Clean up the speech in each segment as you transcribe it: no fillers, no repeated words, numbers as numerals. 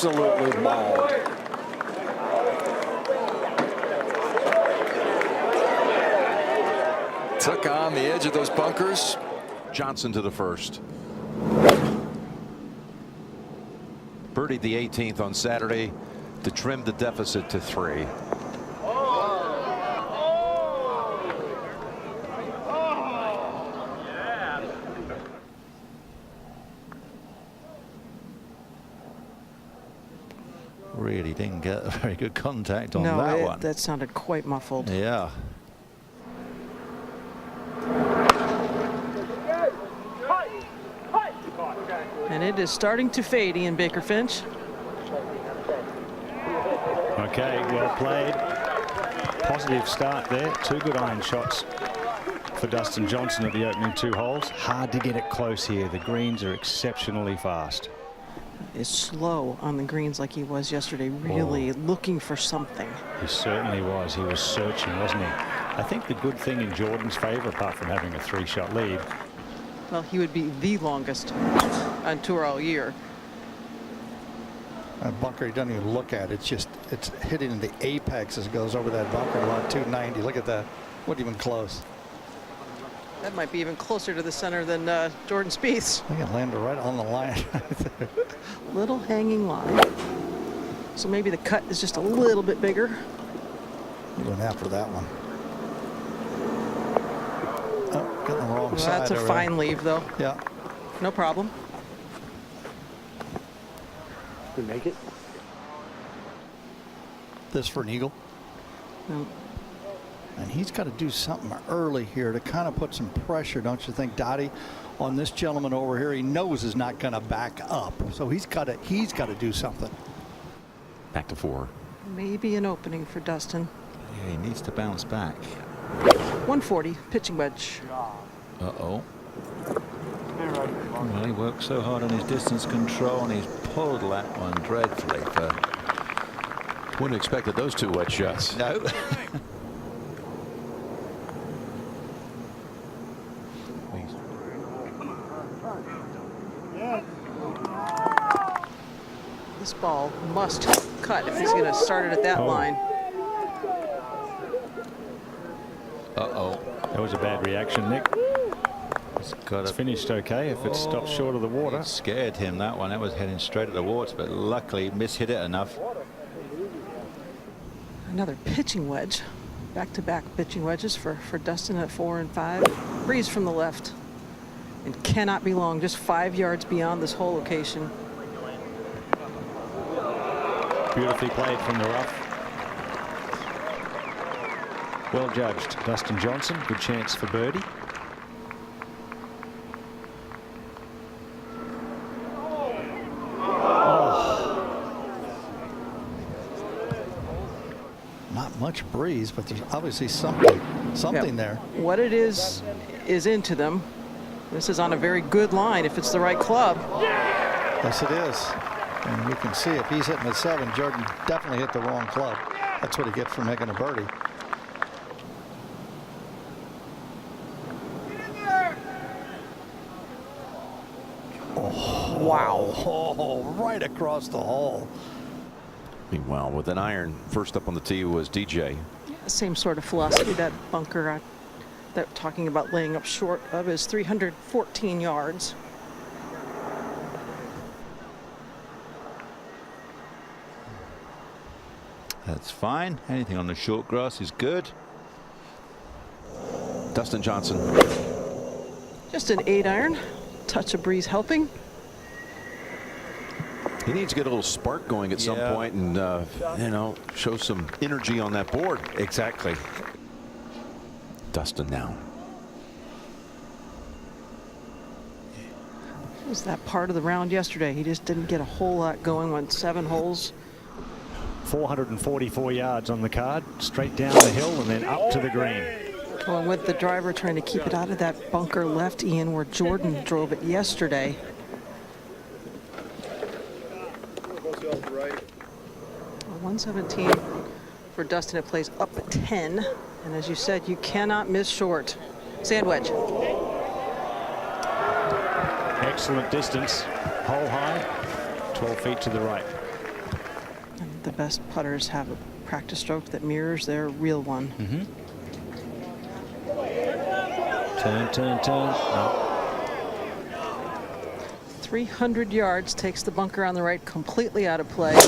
absolutely mauled. Took on the edge of those bunkers. Johnson to the first. Birdied the 18th on Saturday to trim the deficit to 3. Really didn't get a very good contact on that one. That sounded quite muffled. Yeah. And it is starting to fade, Ian Baker Finch. Okay, well played. Positive start there. 2 good iron shots for Dustin Johnson at the opening 2 holes. Hard to get it close here. The greens are exceptionally fast. Is slow on the greens like he was yesterday, really looking for something. He certainly was. He was searching, wasn't he? I think the good thing in Jordan's favor, apart from having a 3-shot lead. Well, he would be the longest on tour all year. That bunker he doesn't even look at. It's hitting in the apex as it goes over that bunker about 290. Look at that. Wasn't even close. That might be even closer to the center than Jordan Spieth's. I think it landed right on the line. Little hanging line. So maybe the cut is just a little bit bigger. He went after that one. Oh, getting the wrong side. That's a fine leave, though. Yeah. No problem. We make it. This for an eagle. No. And he's got to do something early here to kind of put some pressure, don't you think, Dottie, on this gentleman over here? He knows is not going to back up, so he's got to do something. Back to 4. Maybe an opening for Dustin. Yeah, he needs to bounce back. 140 pitching wedge. Uh-oh. Well, he worked so hard on his distance control, and he's pulled that one dreadfully. Wouldn't have expected those 2 wedge shots. No. This ball must cut if he's going to start it at that line. Uh-oh. That was a bad reaction, Nick. It's finished okay if it stops short of the water. It scared him, that one. That was heading straight at the water, but luckily mishit it enough. Another pitching wedge. Back-to-back pitching wedges for Dustin at 4 and 5. Breeze from the left. And cannot be long, just 5 yards beyond this hole location. Beautifully played from the rough. Well judged. Dustin Johnson, good chance for birdie. Not much breeze, but there's obviously something there. What it is into them. This is on a very good line if it's the right club. Yes, it is. And we can see if he's hitting a 7, Jordan definitely hit the wrong club. That's what he gets for making a birdie. Oh, wow. Oh, right across the hole. Meanwhile, with an iron, first up on the tee was DJ. Same sort of philosophy, that bunker that talking about laying up short of is 314 yards. That's fine. Anything on the short grass is good. Dustin Johnson. Just an 8-iron. Touch of breeze helping. He needs to get a little spark going at some point and, you know, show some energy on that board. Exactly. Dustin now. It was that part of the round yesterday. He just didn't get a whole lot going. Went 7 holes. 444 yards on the card, straight down the hill and then up to the green. Going with the driver, trying to keep it out of that bunker left, Ian, where Jordan drove it yesterday. 117 for Dustin. It plays up 10, and as you said, you cannot miss short. Sand wedge. Excellent distance, hole high, 12 feet to the right. The best putters have a practice stroke that mirrors their real one. Turn, turn, turn. No. 300 yards, takes the bunker on the right completely out of play.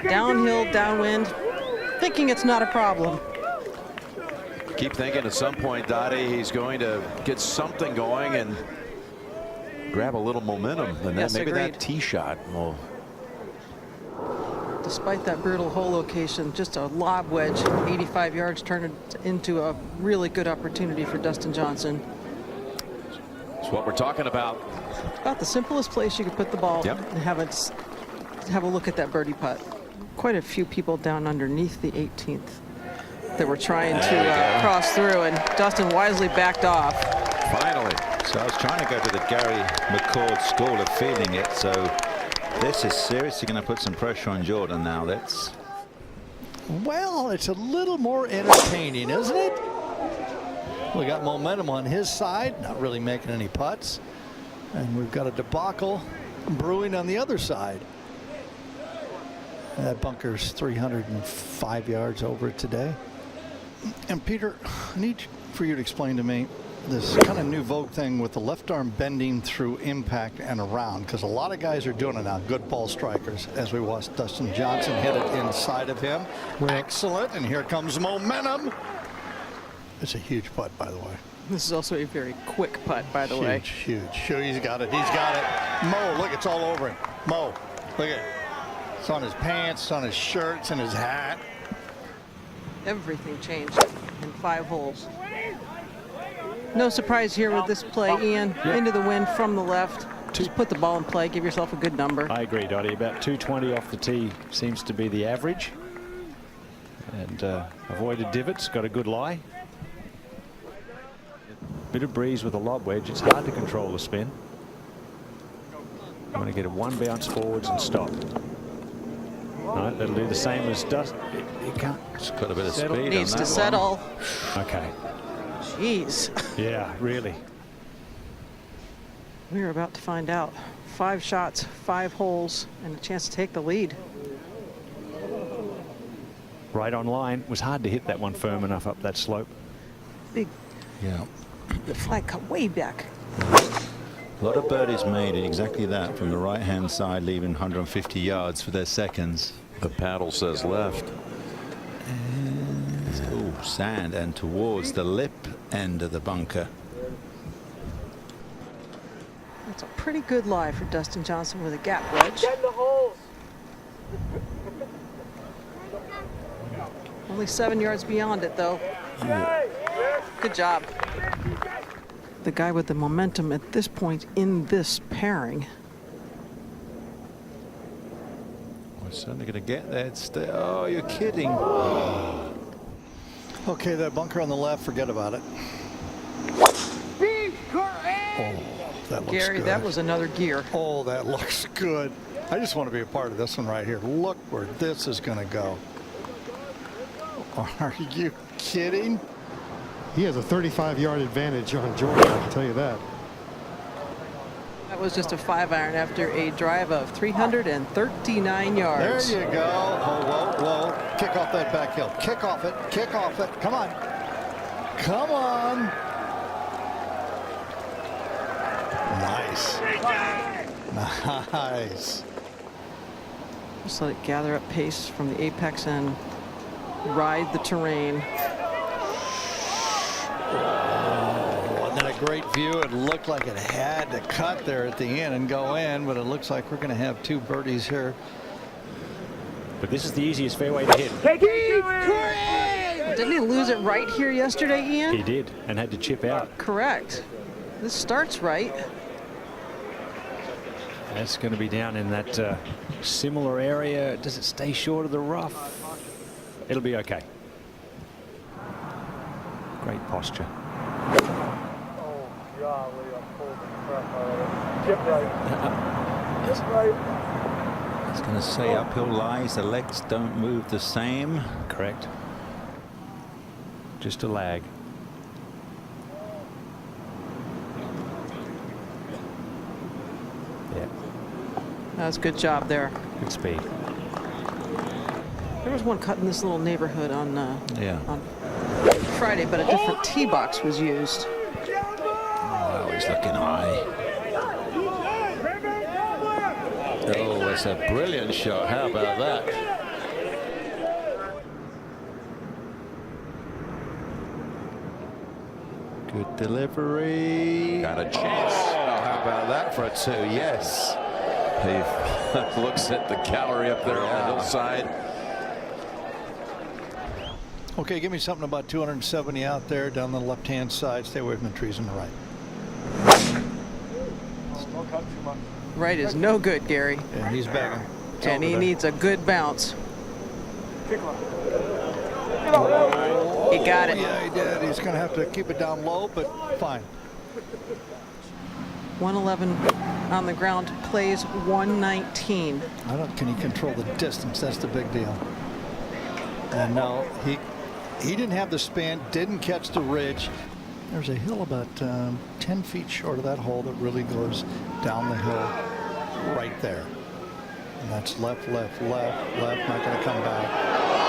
Downhill, downwind, thinking it's not a problem. Keep thinking at some point, Dottie, he's going to get something going and grab a little momentum. And Yes, then maybe agreed. that tee shot will. Despite that brutal hole location, just a lob wedge, 85 yards, turned it into a really good opportunity for Dustin Johnson. It's what we're talking about. About the simplest place you could put the ball Yep. and have a look at that birdie putt. Quite a few people down underneath the 18th that were trying to cross through, and Dustin wisely backed off. Finally. So I was trying to go to the Gary McCord school of feeling it. So this is seriously going to put some pressure on Jordan now. That's Well, it's a little more entertaining, isn't it? We got momentum on his side, not really making any putts. And we've got a debacle brewing on the other side. That bunker's 305 yards over it today. And Peter, I need for you to explain to me this kind of new vogue thing with the left arm bending through impact and around, because a lot of guys are doing it now, good ball strikers, as we watched Dustin Johnson hit it inside of him. Excellent, and here comes momentum. It's a huge putt, by the way. This is also a very quick putt, by the way. Huge. Sure, he's got it. He's got it. Mo, look, it's all over him. Mo, look at it. It's on his pants, it's on his shirt, it's in his hat. Everything changed in 5 holes. No surprise here with this play, Ian. Into the wind from the left. Just put the ball in play, give yourself a good number. I agree, Dottie. About 220 off the tee seems to be the average. And avoided divots, got a good lie. Bit of breeze with a lob wedge. It's hard to control the spin. You want to get it one bounce forwards and stop. No, that'll do the same as Dustin. It can't. it's got a bit of Settle. speed Needs on to that settle. Okay. Jeez. Yeah, really. We're about to find out. 5 shots, 5 holes, and a chance to take the lead. Right on line. It was hard to hit that one firm enough up that slope. Big Yeah. the flag cut way back. A lot of birdies made it exactly that from the right hand side, leaving 150 yards for their seconds. The paddle says left. Oh, sand, and towards the lip end of the bunker. That's a pretty good lie for Dustin Johnson with a gap wedge. Get in the holes. Only 7 yards beyond it, though. Good job. The guy with the momentum at this point in this pairing. We're certainly going to get there. Oh, you're kidding. Okay, that bunker on the left, forget about it. Oh, that looks Gary, good. that was another gear. Oh, that looks good. I just want to be a part of this one right here. Look where this is going to go. Are you kidding? He has a 35-yard advantage on Jordan, I can tell you that. That was just a 5-iron after a drive of 339 There yards. you go. Oh, whoa. Kick off that back hill. Kick off it. Kick off it. Come on. Come on. Nice. Nice. Just let it gather up pace from the apex and ride the terrain. Wasn't that a great view? It looked like it had to cut there at the end and go in, but it looks like we're going to have 2 birdies here. But this is the easiest fairway to hit. Didn't he lose it right here yesterday, Ian? He did, and had to chip out. Correct. This starts right. That's going to be down in that similar area. Does it stay short of the rough? It'll be okay. Great posture. Oh, golly, I'm pulling the crap out of it. Chip right. Chip right. I was going to say uphill lies. The legs don't move the same. Correct. Just a lag. Yeah, That was a good job there. good speed. There was one cut in this little neighborhood on Yeah. on Friday, but a different tee box was used. Oh, he's looking high. Oh, that's a brilliant shot. How about that? Good delivery. Got a chance. Oh, how about that for a 2? Yes. He looks at the gallery up there on the hillside. Okay, give me something about 270 out there down the left-hand side. Stay away from the trees on the right. Don't cut too much. Right is no good, Gary. And he's bagging. It's And over he there. needs a good bounce. Kick left. He got it. Yeah, he did. He's going to have to keep it down low, but fine. 111 on the ground, plays 119. Can he control the distance? That's the big deal. And no, he didn't have the spin, didn't catch the ridge. There's a hill about 10 feet short of that hole that really goes down the hill right there. And that's left, left, left, left, not going to come back.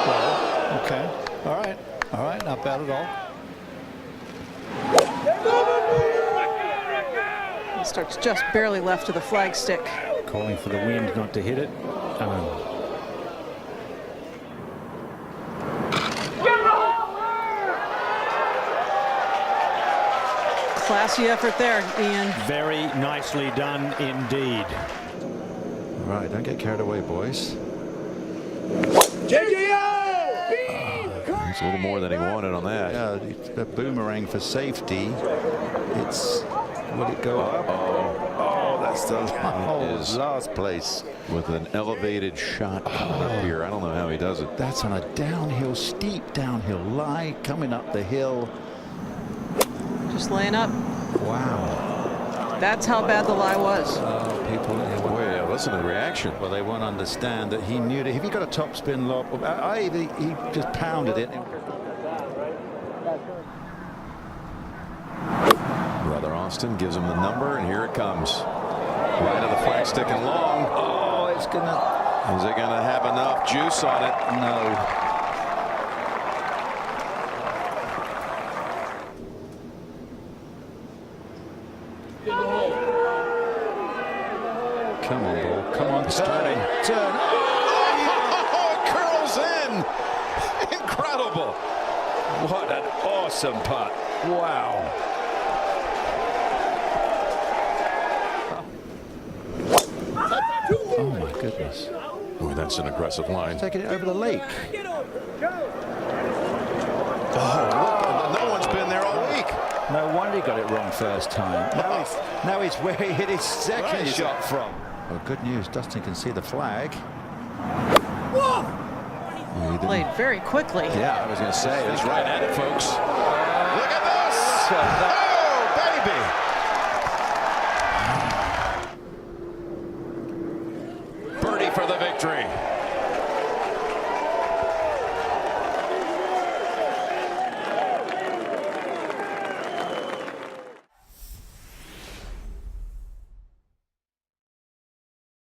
Well, okay. All right, not bad at all. He starts just barely left to the flag stick. Calling for the wind not to hit it. Classy effort there, Ian. Very nicely done indeed. All right, don't get carried away, boys. It's a little more than he wanted on that. Yeah, a boomerang for safety. It's, will it go up? Oh, that's the last place. With an elevated shot coming up here. I don't know how he does it. That's on a downhill, steep downhill lie coming up the hill. Just laying up. Wow. That's how bad the lie was. Oh, people. Boy, yeah, listen to the reaction. Well, they won't understand that he knew that if he got a topspin lob, he just pounded it. Brother Austin gives him the number, and here it comes. Right of the flag stick and long. Oh, it's gonna. Is it going to have enough juice on it? No. Come on, ball. Come on, turn. Oh, it curls in. Incredible. What an awesome putt. Wow. Oh, my goodness. Boy, that's an aggressive line. Taking it over the lake. Oh, look, no one's been there all week. No wonder he got it wrong first time. Now he's where he hit his second shot from. Well, good news. Dustin can see the flag. Played very quickly. Yeah, I was going to say, he's right at it, folks. Look at this. Oh, baby. Birdie for the victory.